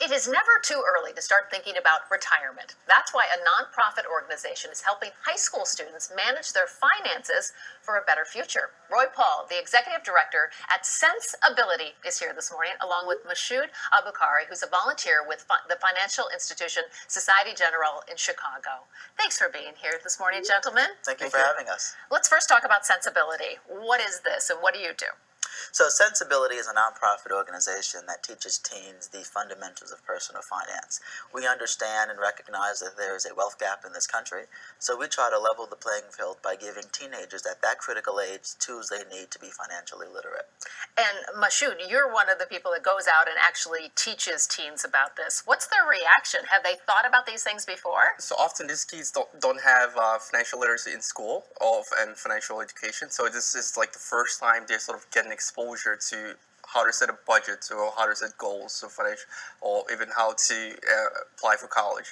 It is never too early to start thinking about retirement. That's why a nonprofit organization is helping high school students manage their finances for a better future. Roy Paul, the executive director at Sensibility, is here this morning, along with Mashoud Abukari, who's a volunteer with the financial institution Society General in Chicago. Thanks for being here this morning, gentlemen. Thank you for having us. Let's first talk about Sensibility. What is this and what do you do? So Sensibility is a nonprofit organization that teaches teens the fundamentals of personal finance. We understand and recognize that there is a wealth gap in this country, so we try to level the playing field by giving teenagers at that critical age tools they need to be financially literate. And Mashoud, you're one of the people that goes out and actually teaches teens about this. What's their reaction? Have they thought about these things before? So often these kids don't have financial literacy in school and financial education. So this is like the first time they're sort of getting exposure to how to set a budget or how to set goals of financial, or even how to apply for college.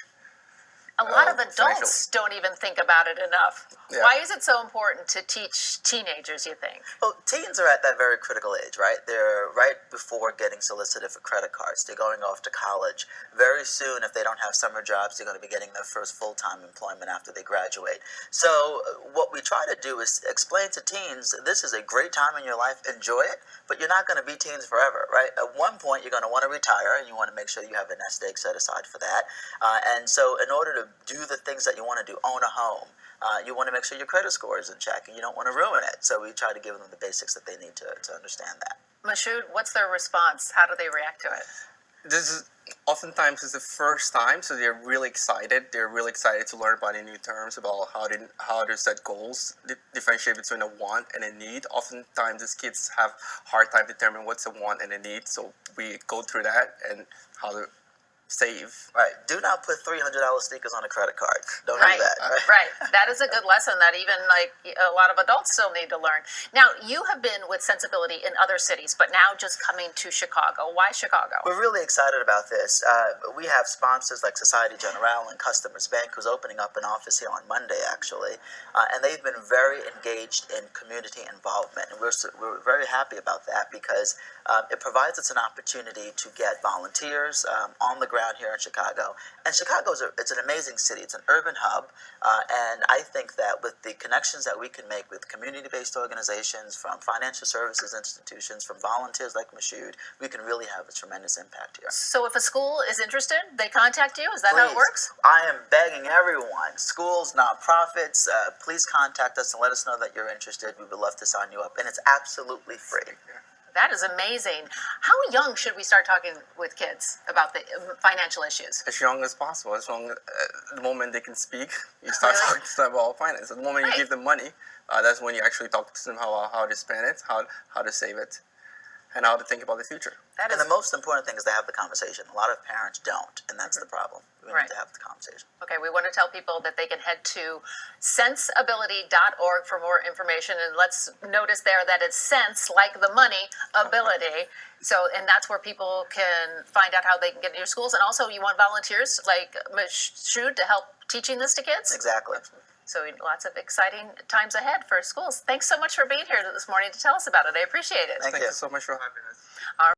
A lot of adults don't even think about it enough. Yeah. Why is it so important to teach teenagers, you think? Well, teens are at that very critical age, right? They're right before getting solicited for credit cards. They're going off to college. Very soon, if they don't have summer jobs, they're going to be getting their first full-time employment after they graduate. So what we try to do is explain to teens, this is a great time in your life, enjoy it, but you're not going to be teens forever, right? At one point, you're going to want to retire, and you want to make sure you have a nest egg set aside for that. And so in order to do the things that you want to do, own a home, you want to make sure your credit score is in check, and you don't want to ruin it. So we try to give them the basics that they need to understand that. Mashoud, what's their response? How do they react to it? This is oftentimes is the first time, so they're really excited. They're really excited to learn about the new terms, about how to set goals, differentiate between a want and a need. Oftentimes, these kids have hard time determining what's a want and a need, so we go through that and how to save. Right. Do not put $300 stickers on a credit card. Don't Right. do that. Right. That is a good lesson that even a lot of adults still need to learn. Now, you have been with Sensibility in other cities, but now just coming to Chicago. Why Chicago? We're really excited about this. We have sponsors like Society General and Customers Bank, who's opening up an office here on Monday, actually. And they've been very engaged in community involvement. And we're very happy about that because it provides us an opportunity to get volunteers on the ground here in Chicago. And Chicago it's an amazing city. It's an urban hub. And I think that with the connections that we can make with community-based organizations, from financial services institutions, from volunteers like Mashoud, we can really have a tremendous impact here. So if a school is interested, they contact you? Is that how it works? I am begging everyone, schools, nonprofits, please contact us and let us know that you're interested. We would love to sign you up. And it's absolutely free. That is amazing. How young should we start talking with kids about the financial issues? As young as possible. As long the moment they can speak, you start talking to them about finance. The moment you give them money, that's when you actually talk to them how to spend it, how to save it, and how to think about the future. And the most important thing is to have the conversation. A lot of parents don't, and that's the problem. We need to have the conversation. Okay, we want to tell people that they can head to sensibility.org for more information. And let's notice there that it's sense, like the money, ability. So, and that's where people can find out how they can get into your schools. And also, you want volunteers like Mashoud to help teaching this to kids? Exactly. So lots of exciting times ahead for schools. Thanks so much for being here this morning to tell us about it. I appreciate it. Thank you so much for having us.